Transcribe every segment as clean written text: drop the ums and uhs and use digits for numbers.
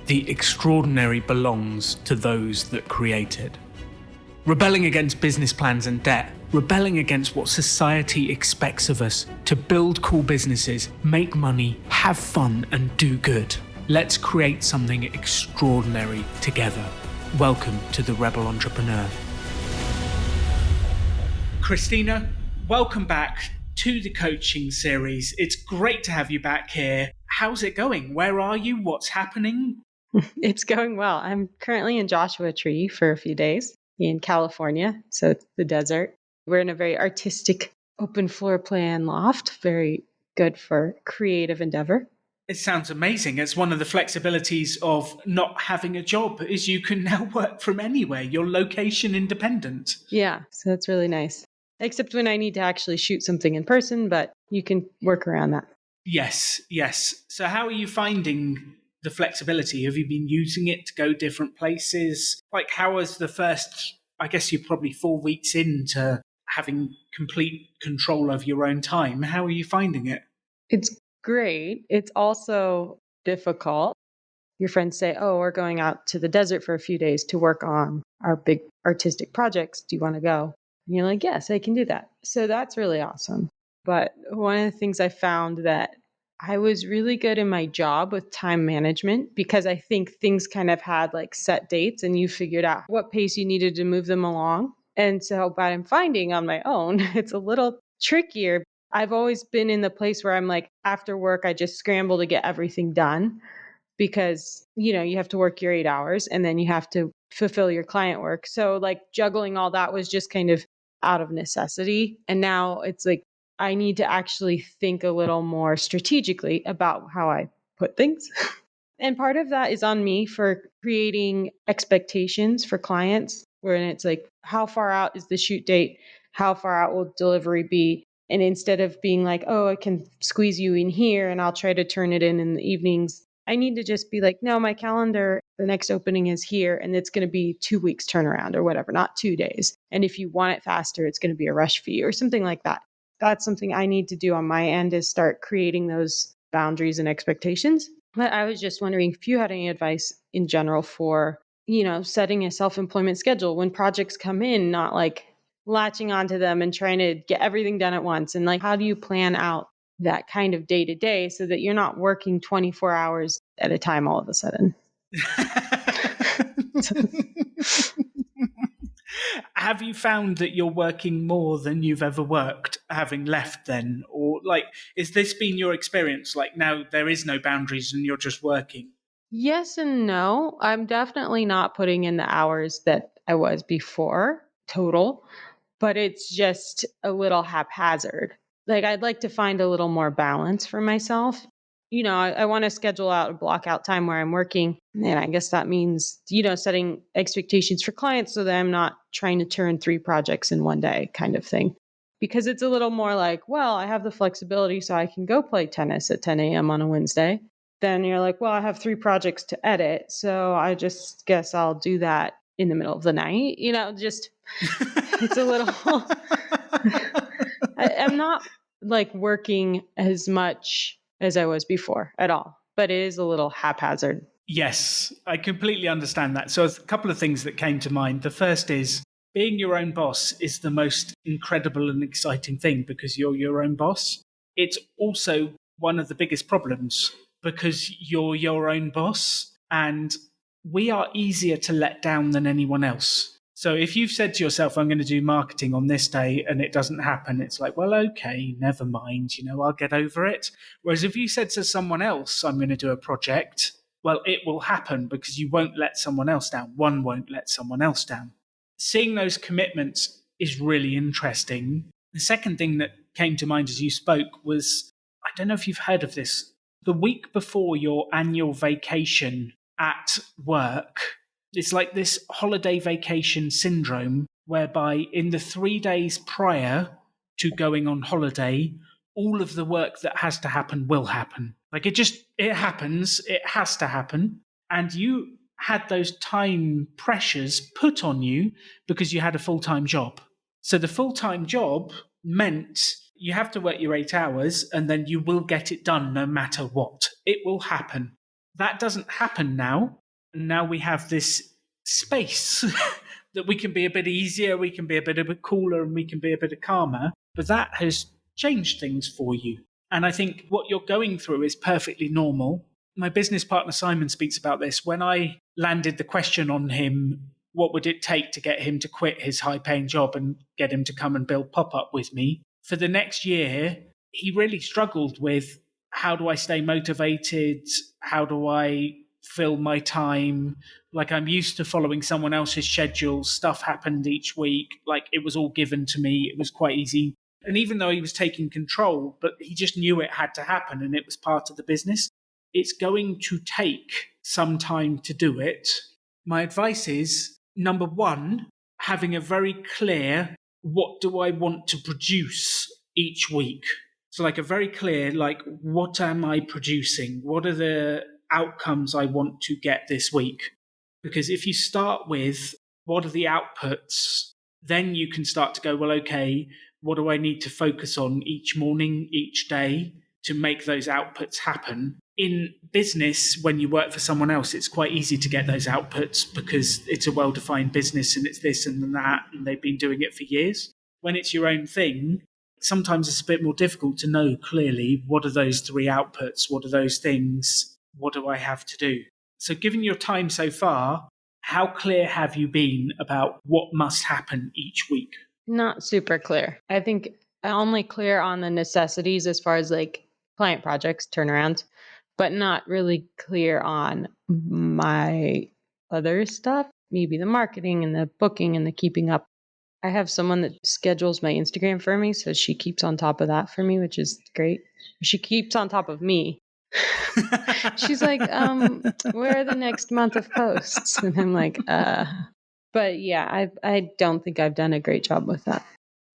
The extraordinary belongs to those that create it. Rebelling against business plans and debt, rebelling against what society expects of us to build cool businesses, make money, have fun, and do good. Let's create something extraordinary together. Welcome to The Rebel Entrepreneur. Christina, welcome back to the coaching series. It's great to have you back here. How's it going? Where are you? What's happening? It's going well. I'm currently in Joshua Tree for a few days in California, so it's the desert. We're in a very artistic open floor plan loft, very good for creative endeavor. It sounds amazing. It's one of the flexibilities of not having a job is you can now work from anywhere. You're location independent. Yeah, so that's really nice. Except when I need to actually shoot something in person, but you can work around that. Yes. So how are you finding the flexibility? Have you been using it to go different places? Like, how was the first, I guess you're probably 4 weeks into having complete control of your own time. How are you finding it? It's great. It's also difficult. Your friends say, oh, we're going out to the desert for a few days to work on our big artistic projects. Do you want to go? And you're like, yes, I can do that. So that's really awesome. But one of the things I found that I was really good in my job with time management because I think things kind of had like set dates and you figured out what pace you needed to move them along. And so, but I'm finding on my own, it's a little trickier. I've always been in the place where I'm like, after work, I just scramble to get everything done because, you have to work your 8 hours and then you have to fulfill your client work. So like juggling all that was just kind of out of necessity. And now it's like, I need to actually think a little more strategically about how I put things. And part of that is on me for creating expectations for clients, where it's like, how far out is the shoot date? How far out will delivery be? And instead of being like, oh, I can squeeze you in here and I'll try to turn it in the evenings, I need to just be like, no, my calendar, the next opening is here and it's going to be 2 weeks turnaround or whatever, not 2 days. And if you want it faster, it's going to be a rush fee or something like that. That's something I need to do on my end is start creating those boundaries and expectations. But I was just wondering if you had any advice in general for, setting a self-employment schedule when projects come in, not like latching onto them and trying to get everything done at once. And like, how do you plan out that kind of day to day so that you're not working 24 hours at a time all of a sudden? Have you found that you're working more than you've ever worked having left then? Or like, is this been your experience? Like now there is no boundaries and you're just working? Yes and no. I'm definitely not putting in the hours that I was before total, but it's just a little haphazard. Like I'd like to find a little more balance for myself. I want to schedule out a block out time where I'm working. And I guess that means, setting expectations for clients so that I'm not trying to turn 3 projects in one day kind of thing. Because it's a little more like, well, I have the flexibility so I can go play tennis at 10 a.m. on a Wednesday. Then you're like, well, I have 3 projects to edit. So I just guess I'll do that in the middle of the night. It's a little, I'm not like working as much as I was before at all, but it is a little haphazard. Yes, I completely understand that. So a couple of things that came to mind. The first is being your own boss is the most incredible and exciting thing because you're your own boss. It's also one of the biggest problems because you're your own boss and we are easier to let down than anyone else. So if you've said to yourself, I'm going to do marketing on this day and it doesn't happen, it's like, well, okay, never mind, I'll get over it. Whereas if you said to someone else, I'm going to do a project, well, it will happen because you won't let someone else down. One won't let someone else down. Seeing those commitments is really interesting. The second thing that came to mind as you spoke was, I don't know if you've heard of this, the week before your annual vacation at work, it's like this holiday vacation syndrome whereby in the 3 days prior to going on holiday, all of the work that has to happen will happen. Like it happens, it has to happen. And you had those time pressures put on you because you had a full-time job. So the full-time job meant you have to work your 8 hours and then you will get it done no matter what. It will happen. That doesn't happen now. Now we have this space that we can be a bit easier, we can be a bit cooler, and we can be a bit calmer. But that has changed things for you. And I think what you're going through is perfectly normal. My business partner Simon speaks about this. When I landed the question on him, what would it take to get him to quit his high paying job and get him to come and build Pop Up with me? For the next year, he really struggled with, how do I stay motivated? How do I fill my time? Like, I'm used to following someone else's schedule. Stuff happened each week. Like, it was all given to me. It was quite easy. And even though he was taking control, but he just knew it had to happen and it was part of the business. It's going to take some time to do it. My advice is, number one, having a very clear, what do I want to produce each week? So like a very clear, like, what am I producing? What are the outcomes I want to get this week? Because if you start with, what are the outputs? Then you can start to go, well, okay, what do I need to focus on each morning, each day to make those outputs happen? In business, when you work for someone else, it's quite easy to get those outputs because it's a well-defined business and it's this and that, and they've been doing it for years. When it's your own thing, sometimes it's a bit more difficult to know clearly, what are those three outputs? What are those things? What do I have to do? So given your time so far, how clear have you been about what must happen each week? Not super clear. I think only clear on the necessities as far as like client projects, turnarounds, but not really clear on my other stuff, maybe the marketing and the booking and the keeping up. I have someone that schedules my Instagram for me, so she keeps on top of that for me, which is great. She keeps on top of me. She's like, where are the next month of posts? And I'm like, But yeah, I don't think I've done a great job with that.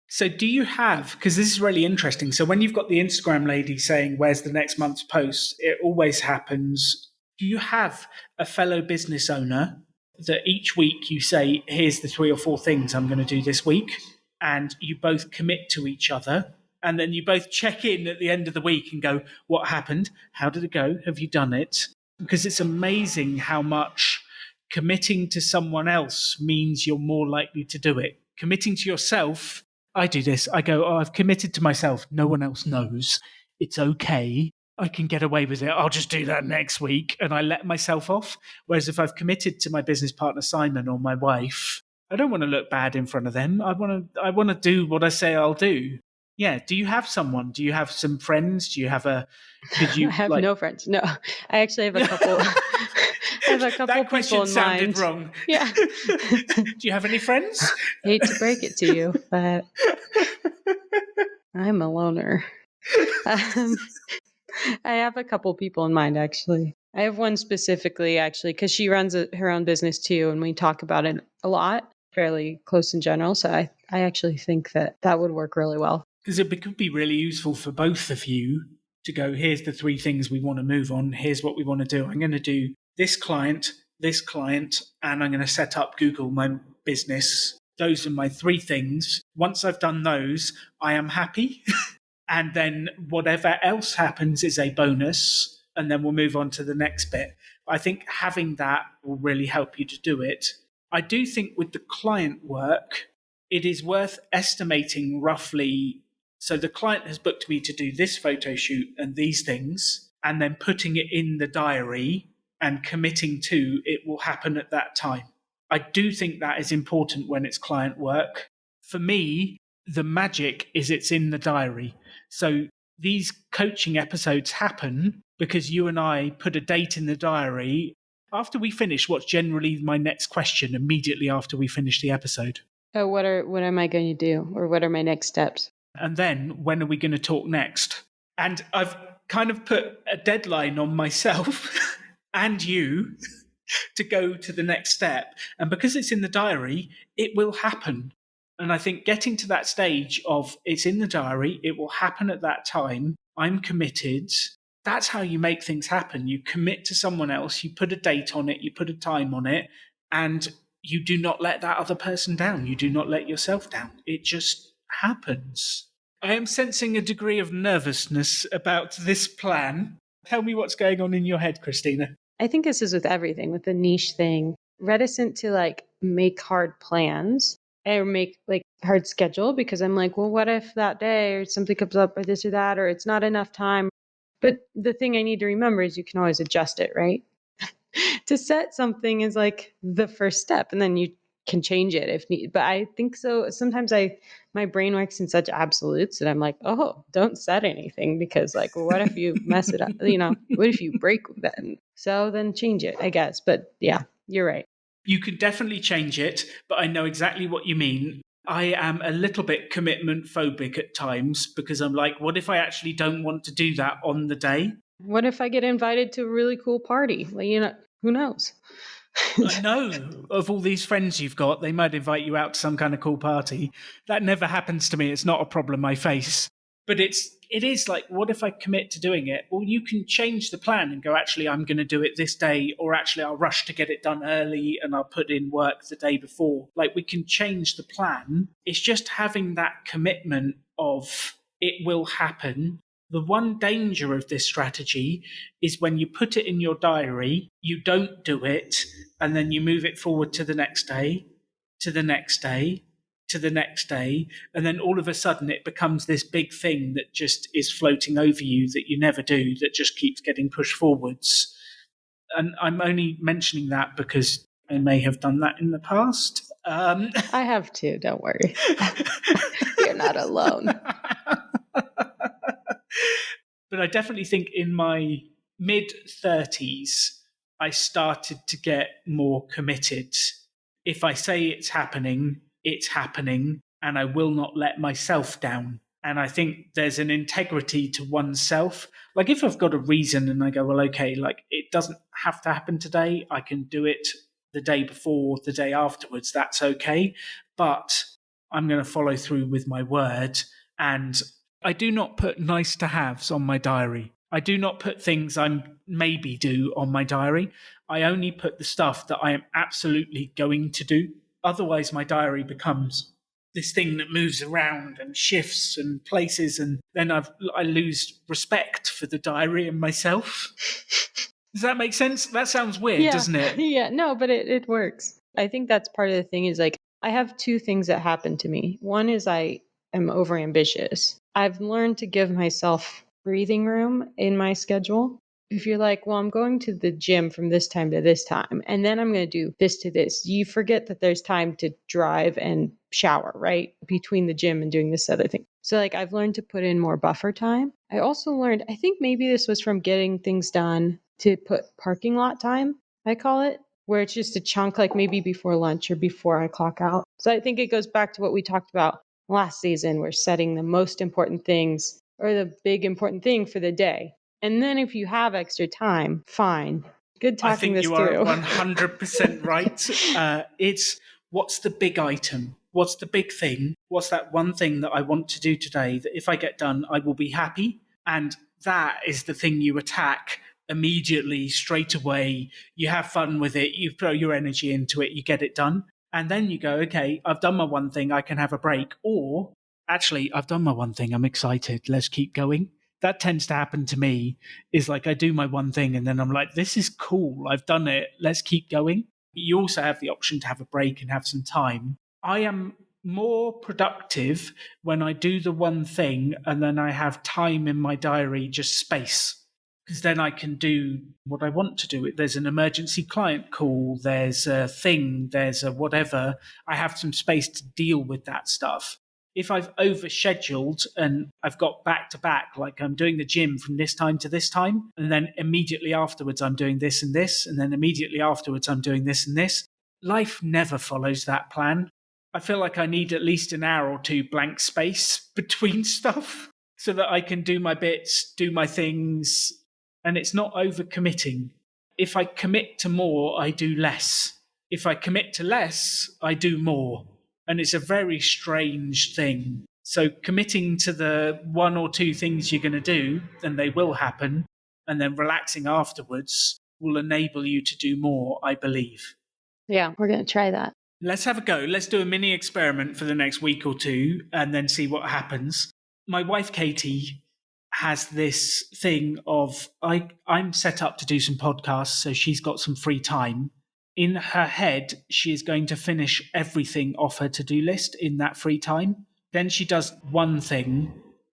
So do you have, because this is really interesting, so when you've got the Instagram lady saying, where's the next month's post, it always happens. Do you have a fellow business owner that each week you say, here's the 3 or 4 things I'm going to do this week, and you both commit to each other, and then you both check in at the end of the week and go, what happened? How did it go? Have you done it? Because it's amazing how much committing to someone else means you're more likely to do it. Committing to yourself, I do this. I go, I've committed to myself. No one else knows. It's okay. I can get away with it. I'll just do that next week. And I let myself off. Whereas if I've committed to my business partner, Simon, or my wife, I don't want to look bad in front of them. I want to do what I say I'll do. Yeah. Do you have someone? Do you have some friends? Do you have a, could you I have like... no friends. No, I actually have a couple. I have a couple That question people in sounded mind. wrong. Yeah. Do you have any friends? Hate to break it to you, but I'm a loner. I have a couple people in mind, actually. I have one specifically, actually, because she runs her own business too, and we talk about it a lot, fairly close in general. So I actually think that would work really well. Because it could be really useful for both of you to go, here's the 3 things we want to move on. Here's what we want to do. I'm going to do this client, and I'm going to set up Google My Business. Those are my 3 things. Once I've done those, I am happy. And then whatever else happens is a bonus. And then we'll move on to the next bit. I think having that will really help you to do it. I do think with the client work, it is worth estimating roughly. So the client has booked me to do this photo shoot and these things, and then putting it in the diary and committing to it will happen at that time. I do think that is important when it's client work. For me, the magic is it's in the diary. So these coaching episodes happen because you and I put a date in the diary. After we finish, what's generally my next question immediately after we finish the episode? Oh, what am I going to do? Or what are my next steps? And then when are we going to talk next? And I've kind of put a deadline on myself and you to go to the next step. And because it's in the diary, it will happen. And I think getting to that stage of it's in the diary, it will happen at that time, I'm committed. That's how you make things happen. You commit to someone else, you put a date on it, you put a time on it, and you do not let that other person down. You do not let yourself down. It just happens. I am sensing a degree of nervousness about this plan. Tell me what's going on in your head, Christina. I think this is with everything, with the niche thing, reticent to like make hard plans or make like hard schedule because I'm like, well, what if that day or something comes up or this or that, or it's not enough time. But the thing I need to remember is you can always adjust it, right? To set something is like the first step and then you can change it if need. But I think so sometimes my brain works in such absolutes that I'm like, oh, don't set anything because like, well, what if you mess it up? What if you break then? So then change it, I guess. But yeah, you're right. You could definitely change it, but I know exactly what you mean. I am a little bit commitment phobic at times because I'm like, what if I actually don't want to do that on the day? What if I get invited to a really cool party? Well, who knows? I know of all these friends you've got, they might invite you out to some kind of cool party. That never happens to me. It's not a problem I face. But it is like, what if I commit to doing it? Well, you can change the plan and go, actually, I'm going to do it this day, or actually, I'll rush to get it done early and I'll put in work the day before. Like, we can change the plan. It's just having that commitment of it will happen. The one danger of this strategy is when you put it in your diary, you don't do it, and then you move it forward to the next day, to the next day, to the next day, and then all of a sudden it becomes this big thing that just is floating over you that you never do, that just keeps getting pushed forwards. And I'm only mentioning that because I may have done that in the past. I have too, don't worry. You're not alone. But I definitely think in my mid 30s, I started to get more committed. If I say it's happening, and I will not let myself down. And I think there's an integrity to oneself. Like if I've got a reason and I go, well, okay, like it doesn't have to happen today, I can do it the day before, the day afterwards, that's okay. But I'm going to follow through with my word. And I do not put nice to haves on my diary. I do not put things I maybe do on my diary. I only put the stuff that I am absolutely going to do. Otherwise, my diary becomes this thing that moves around and shifts and places, and then I lose respect for the diary and myself. Does that make sense? That sounds weird, doesn't it? Yeah, no, but it works. I think that's part of the thing is like I have two things that happen to me. One is I am overambitious. I've learned to give myself breathing room in my schedule. If you're like, well, I'm going to the gym from this time to this time, and then I'm going to do this to this, you forget that there's time to drive and shower, right? Between the gym and doing this other thing. So, like, I've learned to put in more buffer time. I also learned, I think maybe this was from getting things done, to put parking lot time, I call it, where it's just a chunk, like maybe before lunch or before I clock out. So, I think it goes back to what we talked about last season. We're setting the most important things or the big important thing for the day. And then if you have extra time, fine. Good talking this through. I think you are 100% right. It's what's the big item? What's the big thing? What's that one thing that I want to do today that if I get done, I will be happy? And that is the thing you attack immediately, straight away. You have fun with it. You throw your energy into it. You get it done. And then you go, okay, I've done my one thing. I can have a break. Or actually, I've done my one thing. I'm excited. Let's keep going. That tends to happen to me, is like I do my one thing and then I'm like, this is cool. I've done it. Let's keep going. You also have the option to have a break and have some time. I am more productive when I do the one thing and then I have time in my diary, just space. Because then I can do what I want to do. There's an emergency client call, there's a thing, there's a whatever. I have some space to deal with that stuff. If I've overscheduled and I've got back to back, like I'm doing the gym from this time to this time, and then immediately afterwards I'm doing this and this, and then immediately afterwards I'm doing this and this, life never follows that plan. I feel like I need at least an hour or two blank space between stuff so that I can do my bits, do my things, and it's not overcommitting. If I commit to more, I do less. If I commit to less, I do more. And it's a very strange thing. So committing to the one or two things you're going to do, and they will happen, and then relaxing afterwards will enable you to do more, I believe. Yeah, we're going to try that. Let's have a go. Let's do a mini experiment for the next week or two and then see what happens. My wife, Katie, has this thing of I'm set up to do some podcasts, so she's got some free time. In her head, she is going to finish everything off her to-do list in that free time. Then she does one thing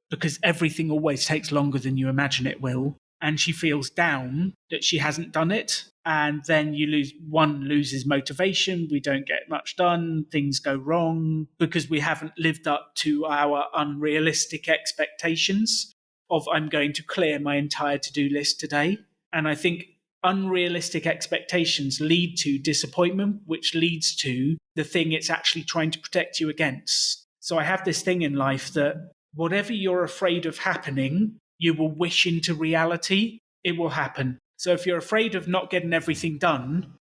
because everything always takes longer than you imagine it will. And she feels down that she hasn't done it. And then loses motivation. We don't get much done. Things go wrong because we haven't lived up to our unrealistic expectations of I'm going to clear my entire to-do list today. And I think unrealistic expectations lead to disappointment, which leads to the thing it's actually trying to protect you against. So I have this thing in life that whatever you're afraid of happening, you will wish into reality, it will happen. So if you're afraid of not getting everything done,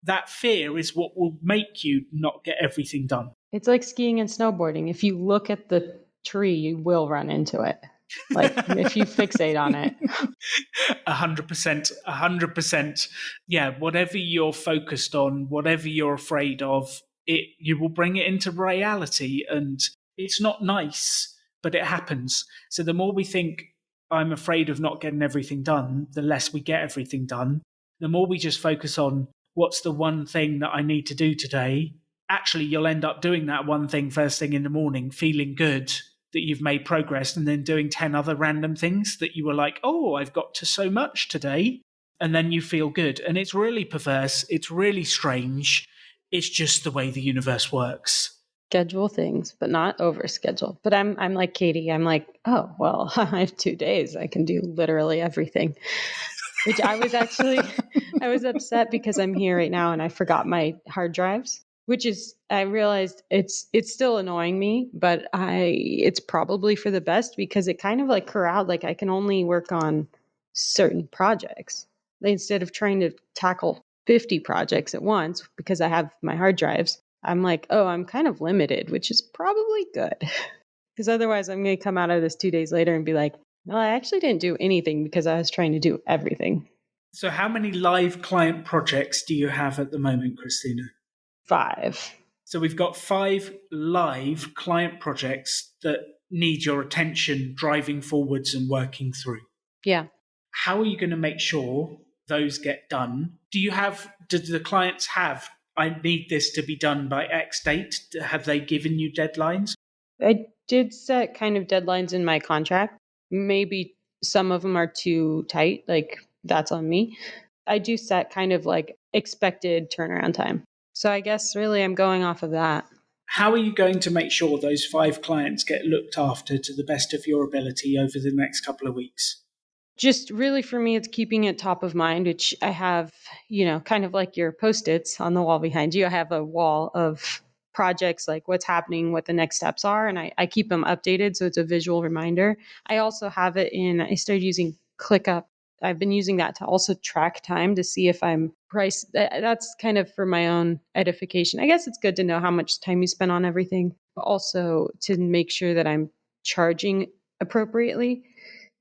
that fear is what will make you not get everything done. It's like skiing and snowboarding. If you look at the tree, you will run into it. Like if you fixate on it. 100%. Yeah, whatever you're focused on, whatever you're afraid of, you will bring it into reality. And it's not nice, but it happens. So the more we think, I'm afraid of not getting everything done, the less we get everything done. The more we just focus on what's the one thing that I need to do today, actually you'll end up doing that one thing first thing in the morning, feeling good that you've made progress, and then doing 10 other random things that you were like, oh, I've got to so much today. And then you feel good. And it's really perverse. It's really strange. It's just the way the universe works. Schedule things, but not overschedule. But I'm like Katie. I'm like, oh, well, I have 2 days. I can do literally everything. Which I was upset because I'm here right now and I forgot my hard drives. Which is, I realized it's still annoying me, but it's probably for the best because it kind of like corralled, like I can only work on certain projects instead of trying to tackle 50 projects at once because I have my hard drives. I'm like, oh, I'm kind of limited, which is probably good because otherwise I'm going to come out of this 2 days later and be like, well, I actually didn't do anything because I was trying to do everything. So how many live client projects do you have at the moment, Christina? 5. So we've got 5 live client projects that need your attention driving forwards and working through. Yeah. How are you going to make sure those get done? Do the clients have, I need this to be done by X date? Have they given you deadlines? I did set kind of deadlines in my contract. Maybe some of them are too tight, like that's on me. I do set kind of like expected turnaround time. So I guess really I'm going off of that. How are you going to make sure those 5 clients get looked after to the best of your ability over the next couple of weeks? Just really for me, it's keeping it top of mind, which I have, kind of like your Post-its on the wall behind you. I have a wall of projects, like what's happening, what the next steps are, and I keep them updated. So it's a visual reminder. I also have it I started using ClickUp. I've been using that to also track time to see if I'm price. That's kind of for my own edification. I guess it's good to know how much time you spend on everything, but also to make sure that I'm charging appropriately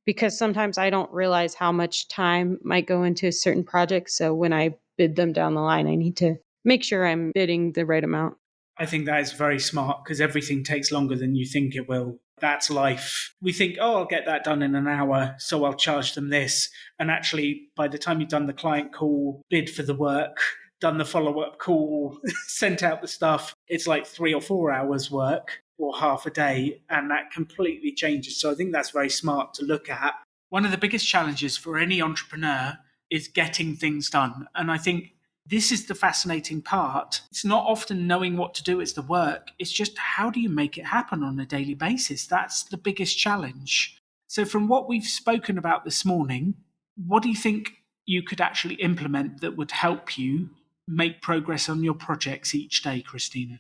because sometimes I don't realize how much time might go into a certain project. So when I bid them down the line, I need to make sure I'm bidding the right amount. I think that is very smart because everything takes longer than you think it will. That's life. We think, oh, I'll get that done in an hour, so I'll charge them this. And actually, by the time you've done the client call, bid for the work, done the follow-up call, sent out the stuff, it's like 3 or 4 hours work or half a day, and that completely changes. So I think that's very smart to look at. One of the biggest challenges for any entrepreneur is getting things done. And I think this is the fascinating part. It's not often knowing what to do, it's the work. It's just how do you make it happen on a daily basis? That's the biggest challenge. So from what we've spoken about this morning, what do you think you could actually implement that would help you make progress on your projects each day, Christina?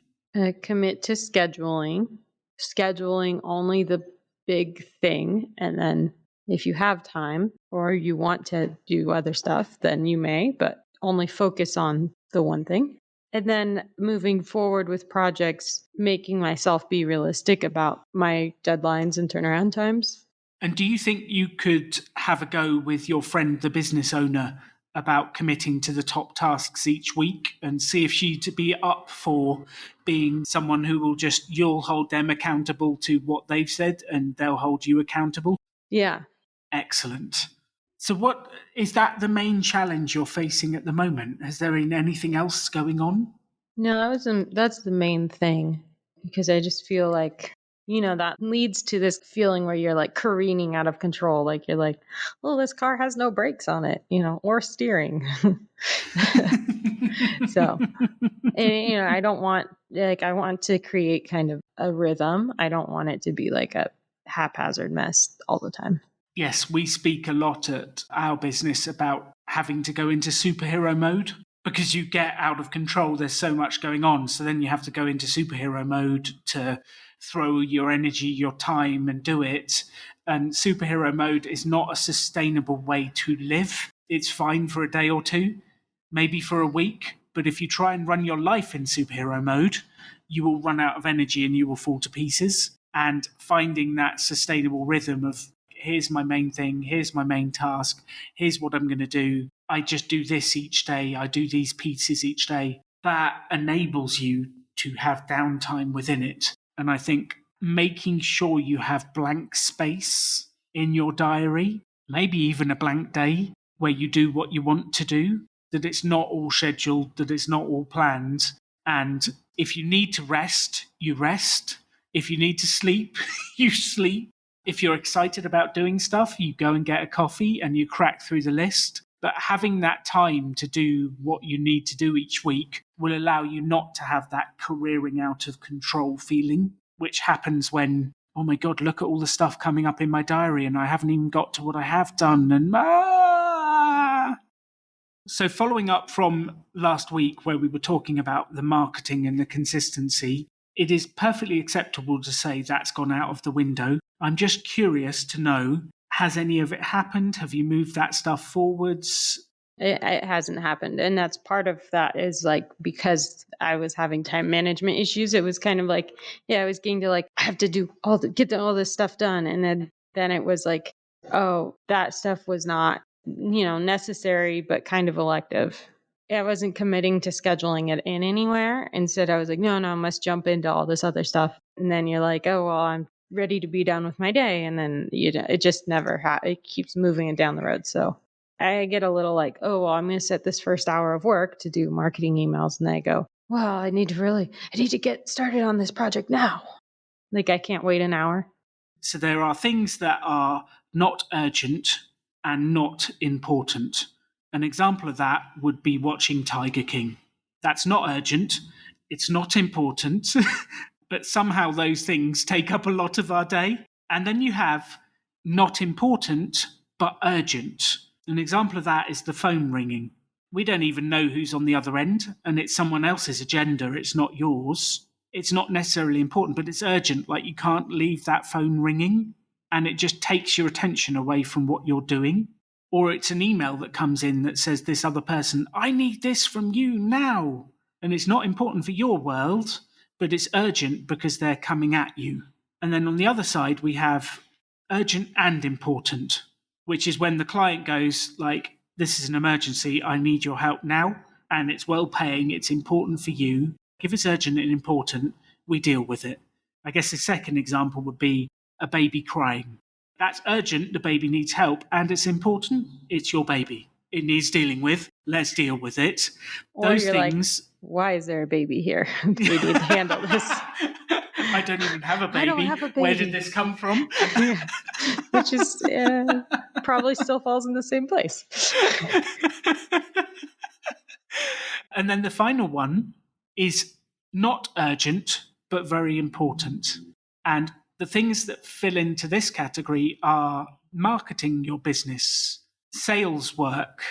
Commit to scheduling only the big thing. And then if you have time or you want to do other stuff, then you may, but only focus on the one thing. And then moving forward with projects, making myself be realistic about my deadlines and turnaround times. And do you think you could have a go with your friend, the business owner, about committing to the top tasks each week and see if she'd be up for being someone who will you'll hold them accountable to what they've said and they'll hold you accountable? Yeah. Excellent. So what is that the main challenge you're facing at the moment? Has there been anything else going on? No, that's the main thing because I just feel like, that leads to this feeling where you're like careening out of control. Like you're like, well, this car has no brakes on it, or steering. So, and, I don't want, like, I want to create kind of a rhythm. I don't want it to be like a haphazard mess all the time. Yes, we speak a lot at our business about having to go into superhero mode because you get out of control. There's so much going on. So then you have to go into superhero mode to throw your energy, your time, and do it. And superhero mode is not a sustainable way to live. It's fine for a day or two, maybe for a week. But if you try and run your life in superhero mode, you will run out of energy and you will fall to pieces. And finding that sustainable rhythm of here's my main thing, here's my main task, here's what I'm going to do. I just do this each day, I do these pieces each day. That enables you to have downtime within it. And I think making sure you have blank space in your diary, maybe even a blank day where you do what you want to do, that it's not all scheduled, that it's not all planned. And if you need to rest, you rest. If you need to sleep, you sleep. If you're excited about doing stuff, you go and get a coffee and you crack through the list. But having that time to do what you need to do each week will allow you not to have that careering out of control feeling, which happens when, oh my God, look at all the stuff coming up in my diary and I haven't even got to what I have done. And So following up from last week where we were talking about the marketing and the consistency, it is perfectly acceptable to say that's gone out of the window. I'm just curious to know, has any of it happened? Have you moved that stuff forwards? It hasn't happened. And that's part of that is like because I was having time management issues, it was kind of like, I was getting to like, I have to do get all this stuff done. And then it was like, oh, that stuff was not, necessary, but kind of elective. I wasn't committing to scheduling it in anywhere. Instead, I was like, no, I must jump into all this other stuff. And then you're like, oh, well, I'm ready to be done with my day. And then, it just never, it keeps moving it down the road. So I get a little like, oh, well, I'm going to set this first hour of work to do marketing emails. And I go, well, I need to get started on this project now. Like, I can't wait an hour. So there are things that are not urgent and not important. An example of that would be watching Tiger King. That's not urgent, it's not important, but somehow those things take up a lot of our day. And then you have not important, but urgent. An example of that is the phone ringing. We don't even know who's on the other end, and it's someone else's agenda, it's not yours. It's not necessarily important, but it's urgent. Like you can't leave that phone ringing, and it just takes your attention away from what you're doing. Or it's an email that comes in that says this other person, I need this from you now. And it's not important for your world, but it's urgent because they're coming at you. And then on the other side, we have urgent and important, which is when the client goes like, this is an emergency, I need your help now. And it's well paying, it's important for you. If it's urgent and important, we deal with it. I guess the second example would be a baby crying. That's urgent, the baby needs help, and it's important, it's your baby. It needs dealing with, let's deal with it. Or Those you're things. Like, why is there a baby here? We need to handle this. I don't even have a baby. I don't have a baby. Where did this come from? Yeah. Which is probably still falls in the same place. And then the final one is not urgent, but very important. And the things that fill into this category are marketing your business, sales work,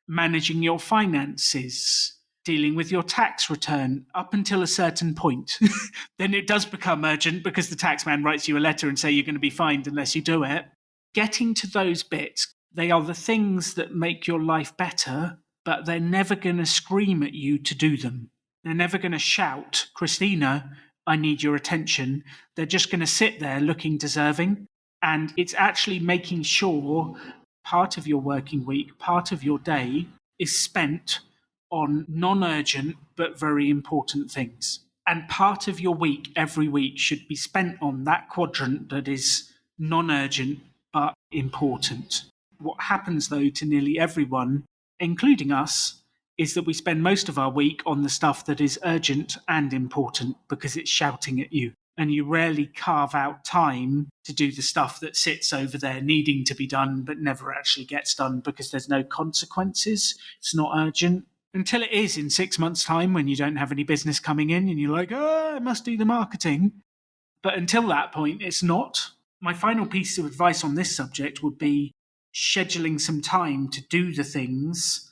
managing your finances, dealing with your tax return up until a certain point. Then it does become urgent because the tax man writes you a letter and say you're going to be fined unless you do it. Getting to those bits, they are the things that make your life better, but they're never going to scream at you to do them. They're never going to shout, Christina, I need your attention. They're just going to sit there looking deserving. And it's actually making sure part of your working week, part of your day is spent on non-urgent but very important things. And part of your week every week should be spent on that quadrant that is non-urgent but important. What happens, though, to nearly everyone, including us, is that we spend most of our week on the stuff that is urgent and important because it's shouting at you. And you rarely carve out time to do the stuff that sits over there needing to be done but never actually gets done because there's no consequences. It's not urgent. Until it is in 6 months' time when you don't have any business coming in and you're like, oh, I must do the marketing. But until that point, it's not. My final piece of advice on this subject would be scheduling some time to do the things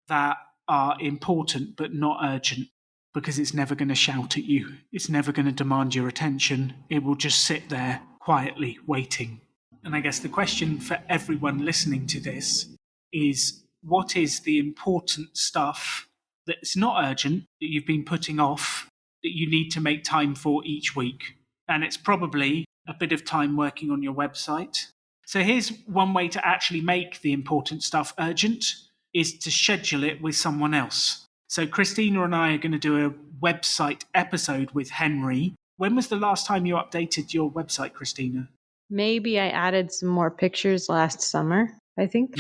that are important but not urgent, because it's never going to shout at you. It's never going to demand your attention. It will just sit there quietly waiting. And I guess the question for everyone listening to this is, what is the important stuff that's not urgent, that you've been putting off, that you need to make time for each week? And it's probably a bit of time working on your website. So here's one way to actually make the important stuff urgent, is to schedule it with someone else. So Christina and I are going to do a website episode with Henry. When was the last time you updated your website, Christina? Maybe I added some more pictures last summer, I think.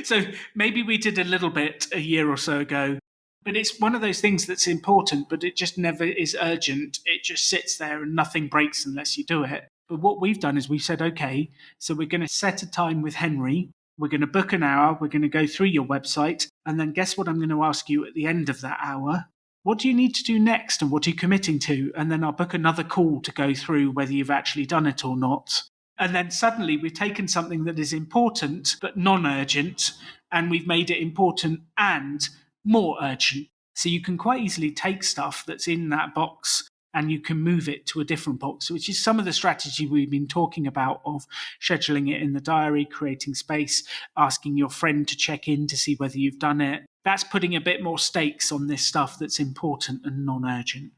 So maybe we did a little bit a year or so ago. But it's one of those things that's important, but it just never is urgent. It just sits there and nothing breaks unless you do it. But what we've done is we've said, okay, so we're going to set a time with Henry. We're going to book an hour. We're going to go through your website. And then guess what I'm going to ask you at the end of that hour? What do you need to do next and what are you committing to? And then I'll book another call to go through whether you've actually done it or not. And then suddenly we've taken something that is important but non-urgent, and we've made it important and more urgent. So you can quite easily take stuff that's in that box and you can move it to a different box, which is some of the strategy we've been talking about, of scheduling it in the diary, creating space, asking your friend to check in to see whether you've done it. That's putting a bit more stakes on this stuff that's important and non-urgent.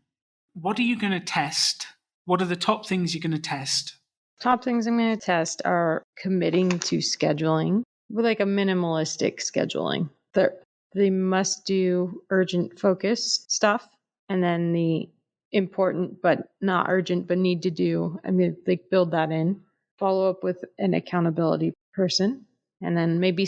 What are you going to test? What are the top things you're going to test? Top things I'm going to test are committing to scheduling with like a minimalistic scheduling. The must do urgent focus stuff, and then the important but not urgent but need to do. I'm going to like build that in. Follow up with an accountability person, and then maybe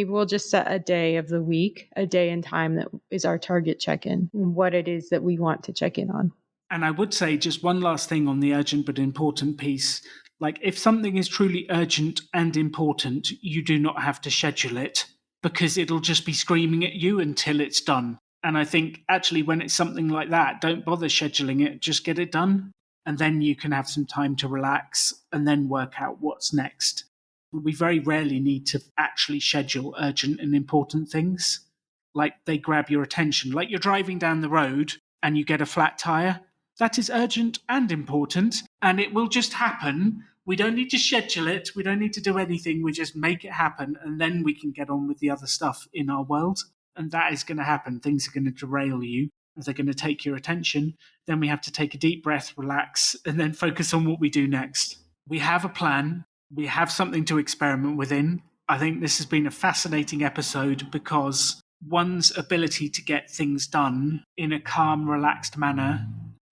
we'll just set a day of the week, a day and time that is our target check-in, and what it is that we want to check in on. And I would say just one last thing on the urgent but important piece. Like, if something is truly urgent and important, you do not have to schedule it, because it'll just be screaming at you until it's done. And I think actually when it's something like that, don't bother scheduling it, just get it done. And then you can have some time to relax and then work out what's next. We very rarely need to actually schedule urgent and important things. Like, they grab your attention. Like, you're driving down the road and you get a flat tire. That is urgent and important, and it will just happen. We don't need to schedule it. We don't need to do anything. We just make it happen, and then we can get on with the other stuff in our world. And that is going to happen. Things are going to derail you. They're going to take your attention. Then we have to take a deep breath, relax, and then focus on what we do next. We have a plan. We have something to experiment within. I think this has been a fascinating episode because one's ability to get things done in a calm, relaxed manner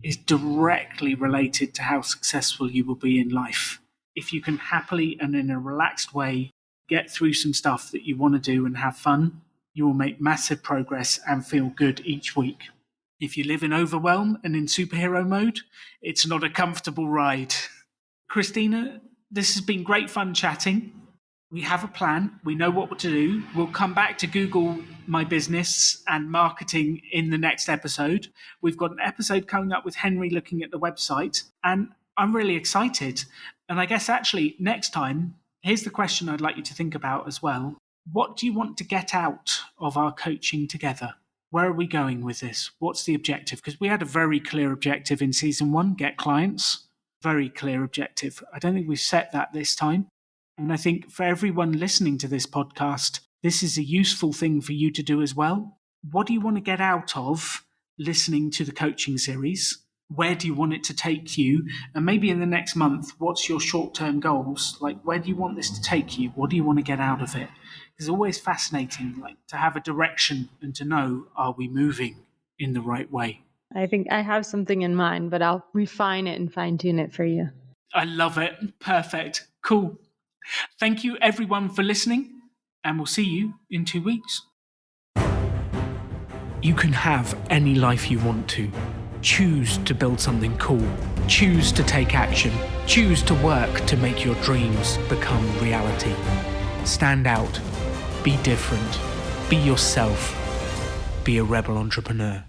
is directly related to how successful you will be in life. If you can happily and in a relaxed way get through some stuff that you want to do and have fun, you will make massive progress and feel good each week. If you live in overwhelm and in superhero mode, it's not a comfortable ride. Christina, this has been great fun chatting. We have a plan. We know what to do. We'll come back to Google My Business and marketing in the next episode. We've got an episode coming up with Henry looking at the website, and I'm really excited. And I guess actually next time, here's the question I'd like you to think about as well. What do you want to get out of our coaching together? Where are we going with this? What's the objective? Because we had a very clear objective in season 1, get clients. Very clear objective. I don't think we've set that this time. And I think for everyone listening to this podcast, this is a useful thing for you to do as well. What do you want to get out of listening to the coaching series? Where do you want it to take you? And maybe in the next month, what's your short-term goals? Like, where do you want this to take you? What do you want to get out of it? It's always fascinating, like, to have a direction and to know, are we moving in the right way? I think I have something in mind, but I'll refine it and fine-tune it for you. I love it. Perfect. Cool. Thank you, everyone, for listening, and we'll see you in 2 weeks. You can have any life you want to. Choose to build something cool. Choose to take action. Choose to work to make your dreams become reality. Stand out. Be different. Be yourself. Be a rebel entrepreneur.